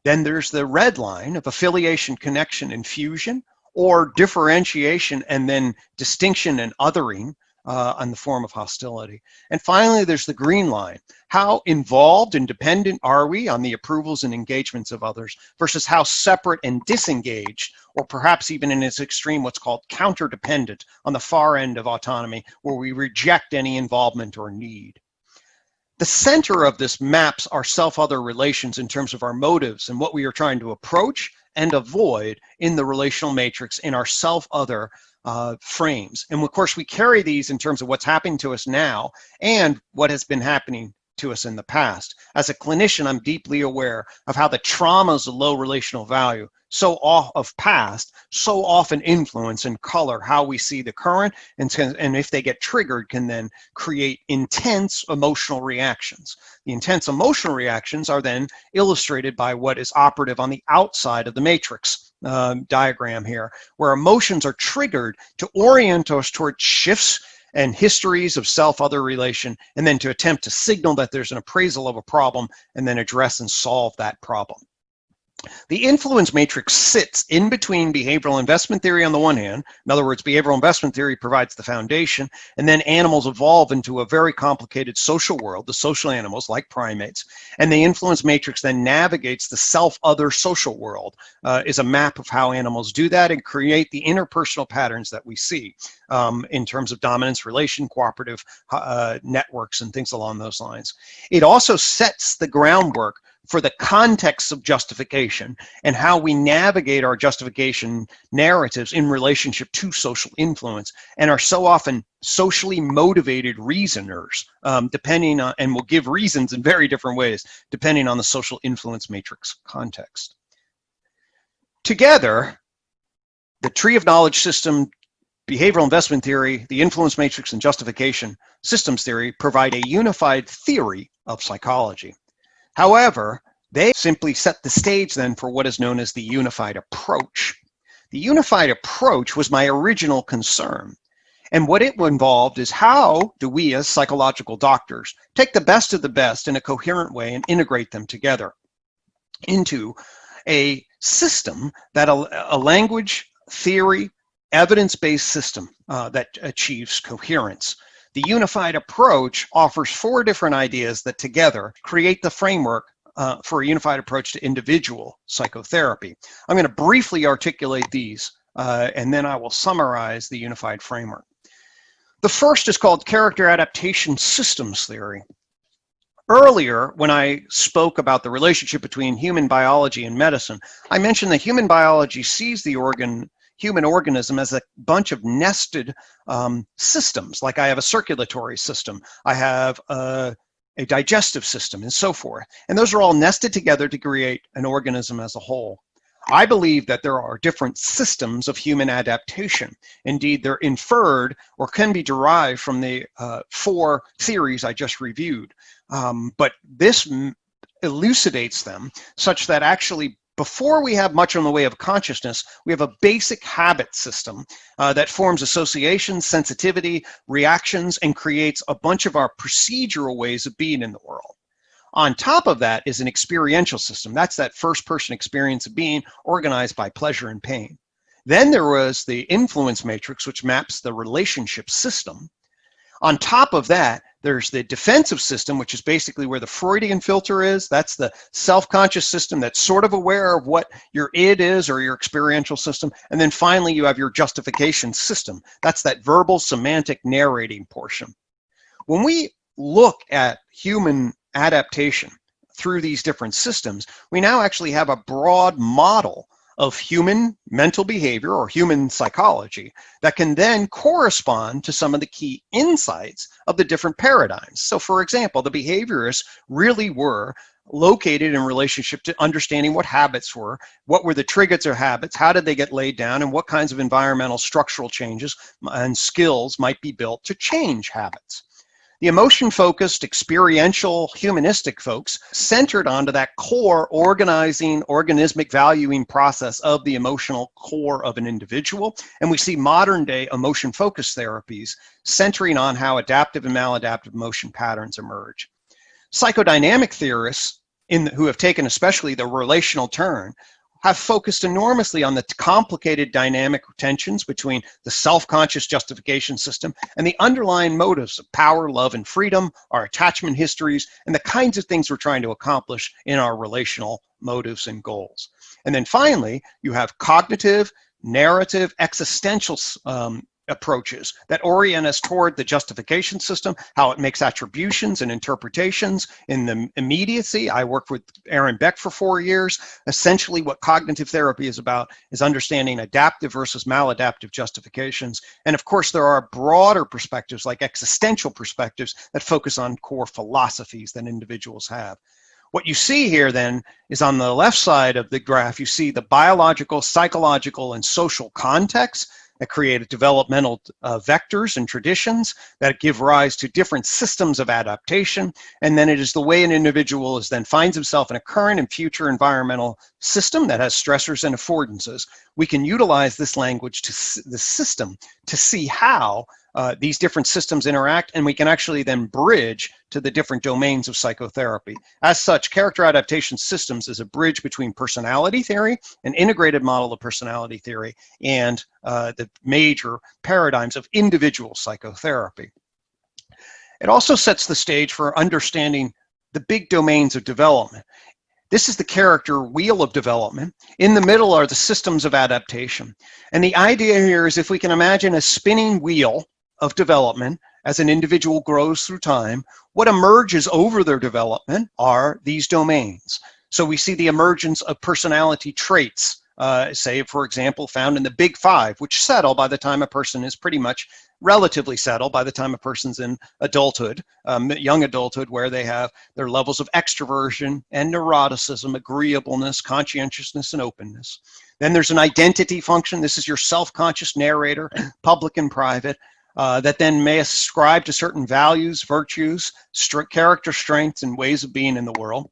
Then there's the red line of affiliation, connection, and fusion, or differentiation and then distinction and othering on the form of hostility. And finally, there's the green line. How involved and dependent are we on the approvals and engagements of others versus how separate and disengaged, or perhaps even in its extreme, what's called counter-dependent on the far end of autonomy, where we reject any involvement or need. The center of this maps our self-other relations in terms of our motives and what we are trying to approach and a void in the relational matrix in our self-other frames. And of course, we carry these in terms of what's happening to us now and what has been happening to us in the past. As a clinician, I'm deeply aware of how the traumas of low relational value so often influence and color how we see the current, and if they get triggered, can then create intense emotional reactions. The intense emotional reactions are then illustrated by what is operative on the outside of the matrix diagram here, where emotions are triggered to orient us toward shifts and histories of self-other relation, and then to attempt to signal that there's an appraisal of a problem and then address and solve that problem. The influence matrix sits in between behavioral investment theory on the one hand. In other words, behavioral investment theory provides the foundation, and then animals evolve into a very complicated social world, the social animals like primates, and the influence matrix then navigates the self-other social world, is a map of how animals do that and create the interpersonal patterns that we see in terms of dominance, relation, cooperative networks, and things along those lines. It also sets the groundwork for the context of justification and how we navigate our justification narratives in relationship to social influence, and are so often socially motivated reasoners, depending on, and will give reasons in very different ways, depending on the social influence matrix context. Together, the Tree of Knolwedge system, behavioral investment theory, the influence matrix, and justification systems theory provide a unified theory of psychology. However, they simply set the stage then for what is known as the unified approach. The unified approach was my original concern. And what it involved is, how do we as psychological doctors take the best of the best in a coherent way and integrate them together into a system that a language, theory, evidence-based system that achieves coherence. The unified approach offers 4 different ideas that together create the framework for a unified approach to individual psychotherapy. I'm going to briefly articulate these, and then I will summarize the unified framework. The first is called character adaptation systems theory. Earlier, when I spoke about the relationship between human biology and medicine, I mentioned that human biology sees the human organism as a bunch of nested systems. Like I have a circulatory system, I have a digestive system, and so forth. And those are all nested together to create an organism as a whole. I believe that there are different systems of human adaptation. Indeed, they're inferred or can be derived from the 4 theories I just reviewed. But this elucidates them such that actually, before we have much in the way of consciousness, we have a basic habit system that forms associations, sensitivity, reactions, and creates a bunch of our procedural ways of being in the world. On top of that is an experiential system. That's that first-person experience of being organized by pleasure and pain. Then there was the influence matrix, which maps the relationship system. On top of that, there's the defensive system, which is basically where the Freudian filter is. That's the self-conscious system that's sort of aware of what your id is, or your experiential system. And then finally, you have your justification system. That's that verbal, semantic, narrating portion. When we look at human adaptation through these different systems, we now actually have a broad model of human mental behavior or human psychology that can then correspond to some of the key insights of the different paradigms. So for example, the behaviorists really were located in relationship to understanding what habits were, what were the triggers of habits, how did they get laid down, and what kinds of environmental structural changes and skills might be built to change habits. The emotion-focused, experiential, humanistic folks centered onto that core organizing, organismic valuing process of the emotional core of an individual. And we see modern-day emotion-focused therapies centering on how adaptive and maladaptive emotion patterns emerge. Psychodynamic theorists, who have taken especially the relational turn, have focused enormously on the complicated dynamic tensions between the self-conscious justification system and the underlying motives of power, love, and freedom, our attachment histories, and the kinds of things we're trying to accomplish in our relational motives and goals. And then finally, you have cognitive, narrative, existential approaches that orient us toward the justification system, how it makes attributions and interpretations in the immediacy. I worked with Aaron Beck for 4 years. Essentially what cognitive therapy is about is understanding adaptive versus maladaptive justifications. And of course, there are broader perspectives like existential perspectives that focus on core philosophies that individuals have. What you see here then is on the left side of the graph, you see the biological, psychological, and social context that create developmental vectors and traditions that give rise to different systems of adaptation. And then it is the way an individual is then finds himself in a current and future environmental system that has stressors and affordances. We can utilize this language to the system to see how these different systems interact, and we can actually then bridge to the different domains of psychotherapy. As such, character adaptation systems is a bridge between personality theory, an integrated model of personality theory, and the major paradigms of individual psychotherapy. It also sets the stage for understanding the big domains of development. This is the character wheel of development. In the middle are the systems of adaptation. And the idea here is if we can imagine a spinning wheel of development as an individual grows through time, what emerges over their development are these domains. So we see the emergence of personality traits, say, for example, found in the big five, which settle by the time a person is pretty much relatively settled by the time a person's in adulthood, young adulthood, where they have their levels of extroversion and neuroticism, agreeableness, conscientiousness, and openness. Then there's an identity function. This is your self-conscious narrator, public and private, that then may ascribe to certain values, virtues, character strengths, and ways of being in the world.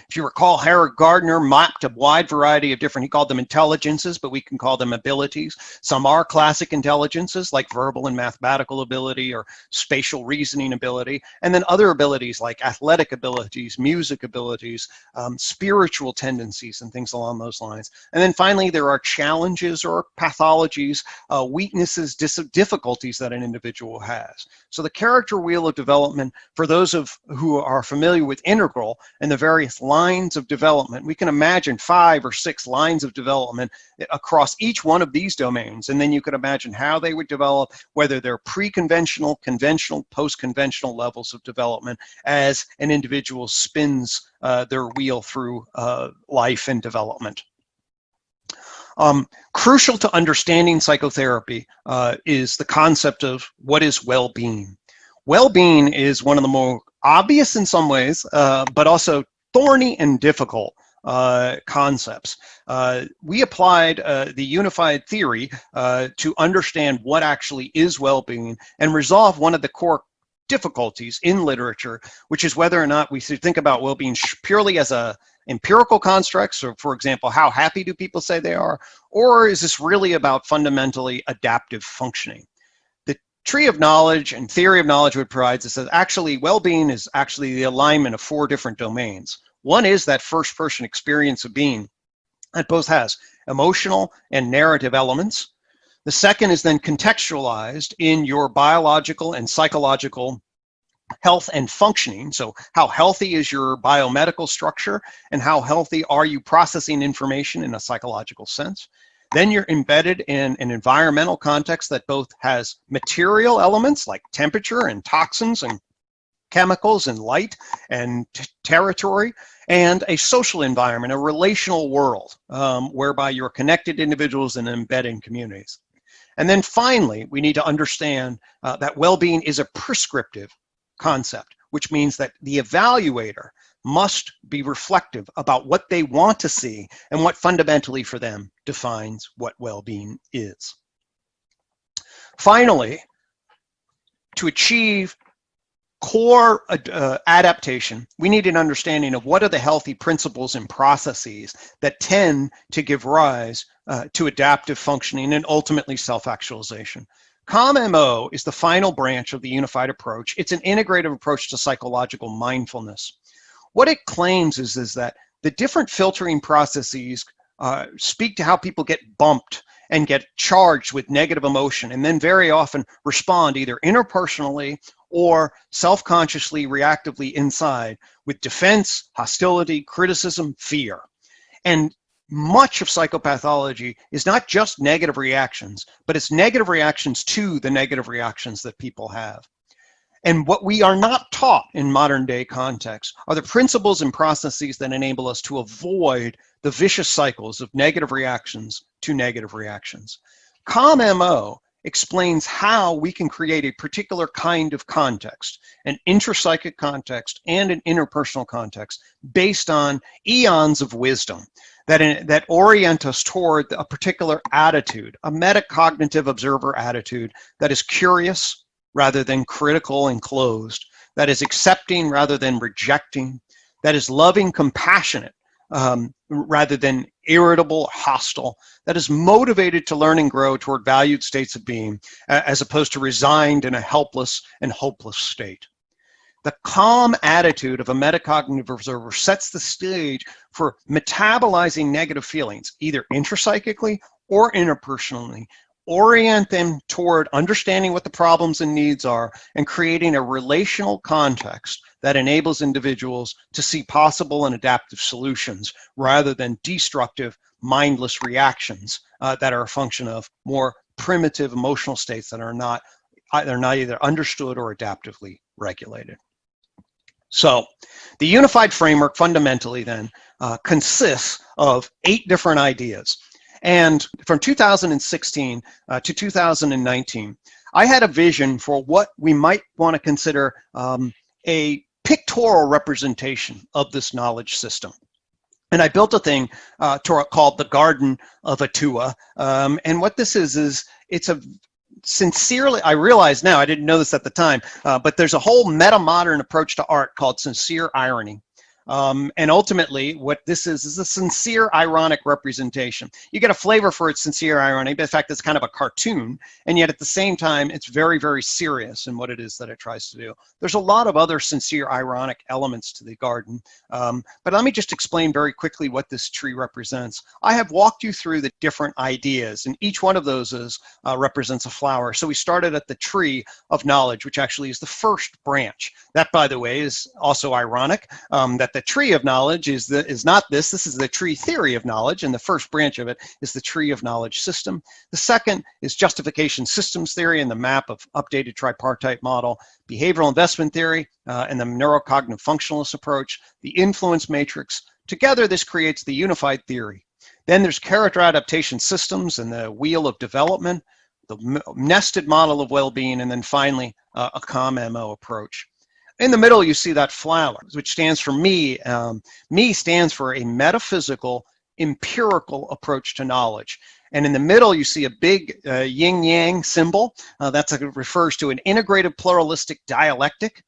If you recall, Harold Gardner mapped a wide variety of different, he called them intelligences, but we can call them abilities. Some are classic intelligences like verbal and mathematical ability or spatial reasoning ability, and then other abilities like athletic abilities, music abilities, spiritual tendencies, and things along those lines. And then finally, there are challenges or pathologies, weaknesses, difficulties that an individual has. So the character wheel of development, for those who are familiar with integral and the various lines of development, we can imagine 5 or 6 lines of development across each one of these domains. And then you could imagine how they would develop, whether they're pre-conventional, conventional, post-conventional levels of development as an individual spins their wheel through life and development. Crucial to understanding psychotherapy is the concept of what is well-being. Well-being is one of the more obvious in some ways, but also thorny and difficult concepts. We applied the unified theory to understand what actually is well-being and resolve one of the core difficulties in literature, which is whether or not we should think about well-being purely as a empirical construct. So for example, how happy do people say they are? Or is this really about fundamentally adaptive functioning? The Tree of Knowledge and Theory of Knowledge would provide us that actually well-being is actually the alignment of 4 different domains. One is that first-person experience of being that both has emotional and narrative elements. The second is then contextualized in your biological and psychological health and functioning. So how healthy is your biomedical structure and how healthy are you processing information in a psychological sense? Then you're embedded in an environmental context that both has material elements like temperature and toxins and chemicals and light and territory, and a social environment, a relational world, whereby you're connected individuals and embedded in communities. And then finally, we need to understand that well-being is a prescriptive concept, which means that the evaluator must be reflective about what they want to see and what fundamentally for them defines what well-being is. Finally, to achieve core adaptation, we need an understanding of what are the healthy principles and processes that tend to give rise to adaptive functioning and ultimately self-actualization. COM-MO is the final branch of the unified approach. It's an integrative approach to psychological mindfulness. What it claims is that the different filtering processes speak to how people get bumped and get charged with negative emotion, and then very often respond either interpersonally or self-consciously, reactively inside with defense, hostility, criticism, fear. And much of psychopathology is not just negative reactions, but it's negative reactions to the negative reactions that people have. And what we are not taught in modern day context are the principles and processes that enable us to avoid the vicious cycles of negative reactions to negative reactions. CalmMO explains how we can create a particular kind of context, an intrapsychic context and an interpersonal context based on eons of wisdom that orient us toward a particular attitude, a metacognitive observer attitude that is curious rather than critical and closed, that is accepting rather than rejecting, that is loving, compassionate rather than irritable, hostile, that is motivated to learn and grow toward valued states of being, as opposed to resigned in a helpless and hopeless state. The calm attitude of a metacognitive observer sets the stage for metabolizing negative feelings, either intrapsychically or interpersonally, orient them toward understanding what the problems and needs are, and creating a relational context that enables individuals to see possible and adaptive solutions rather than destructive, mindless reactions that are a function of more primitive emotional states that are not either understood or adaptively regulated. So the unified framework fundamentally then consists of 8 different ideas. And from 2016 to 2019, I had a vision for what we might want to consider a pictorial representation of this knowledge system. And I built a thing called the Garden of Atua. And what this is it's a sincerely, I realize now, I didn't know this at the time, but there's a whole meta-modern approach to art called sincere irony. And ultimately, what this is a sincere ironic representation. You get a flavor for its sincere irony, but in fact, it's kind of a cartoon, and yet at the same time, it's very, very serious in what it is that it tries to do. There's a lot of other sincere ironic elements to the garden, but let me just explain very quickly what this tree represents. I have walked you through the different ideas, and each one of those represents a flower. So we started at the Tree of Knowledge, which actually is the first branch. That, by the way, is also ironic, that the Tree of Knowledge is not this. This is the tree theory of knowledge, and the first branch of it is the Tree of Knowledge system. The second is justification systems theory and the map of updated tripartite model, behavioral investment theory, and the neurocognitive functionalist approach, the influence matrix. Together, this creates the unified theory. Then there's character adaptation systems and the wheel of development, the nested model of well-being, and then finally, a CalmMO approach. In the middle, you see that flower, which stands for me. Me stands for a metaphysical, empirical approach to knowledge. And in the middle, you see a big yin-yang symbol. That refers to an integrated pluralistic dialectic,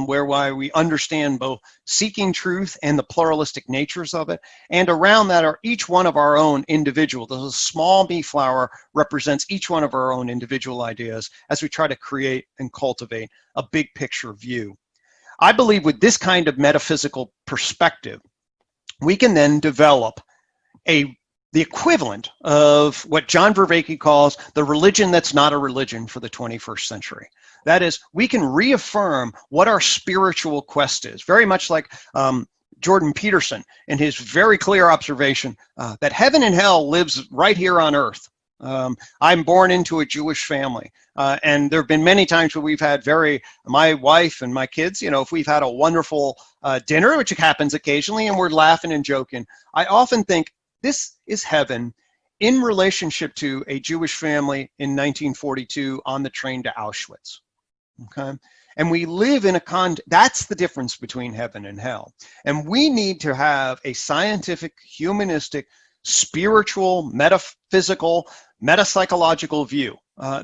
whereby we understand both seeking truth and the pluralistic natures of it. And around that are each one of our own individual. The small me flower represents each one of our own individual ideas as we try to create and cultivate a big picture view. I believe with this kind of metaphysical perspective, we can then develop the equivalent of what John Vervaeke calls the religion that's not a religion for the 21st century. That is, we can reaffirm what our spiritual quest is, very much like Jordan Peterson in his very clear observation that heaven and hell lives right here on earth. I'm born into a Jewish family, and there have been many times where we've had my wife and my kids, if we've had a wonderful dinner, which happens occasionally, and we're laughing and joking. I often think this is heaven in relationship to a Jewish family in 1942 on the train to Auschwitz. Okay. And we live in that's the difference between heaven and hell. And we need to have a scientific, humanistic, spiritual, metaphysical, metapsychological view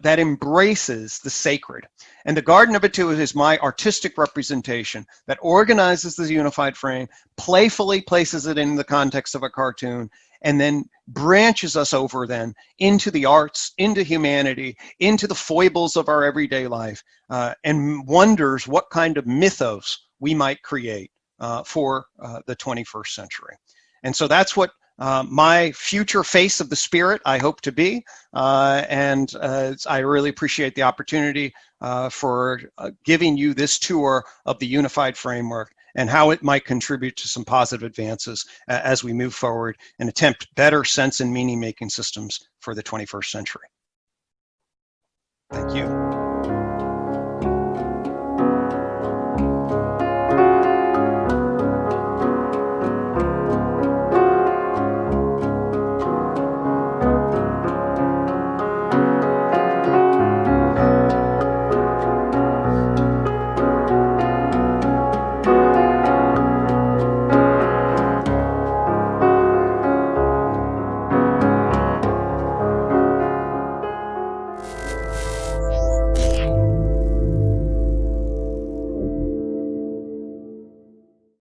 that embraces the sacred. And the Garden of Atua is my artistic representation that organizes the unified frame, playfully places it in the context of a cartoon, and then branches us over then into the arts, into humanity, into the foibles of our everyday life, and wonders what kind of mythos we might create for the 21st century. And so that's what my future face of the spirit I hope to be, and I really appreciate the opportunity for giving you this tour of the unified framework and how it might contribute to some positive advances as we move forward and attempt better sense and meaning-making systems for the 21st century. Thank you.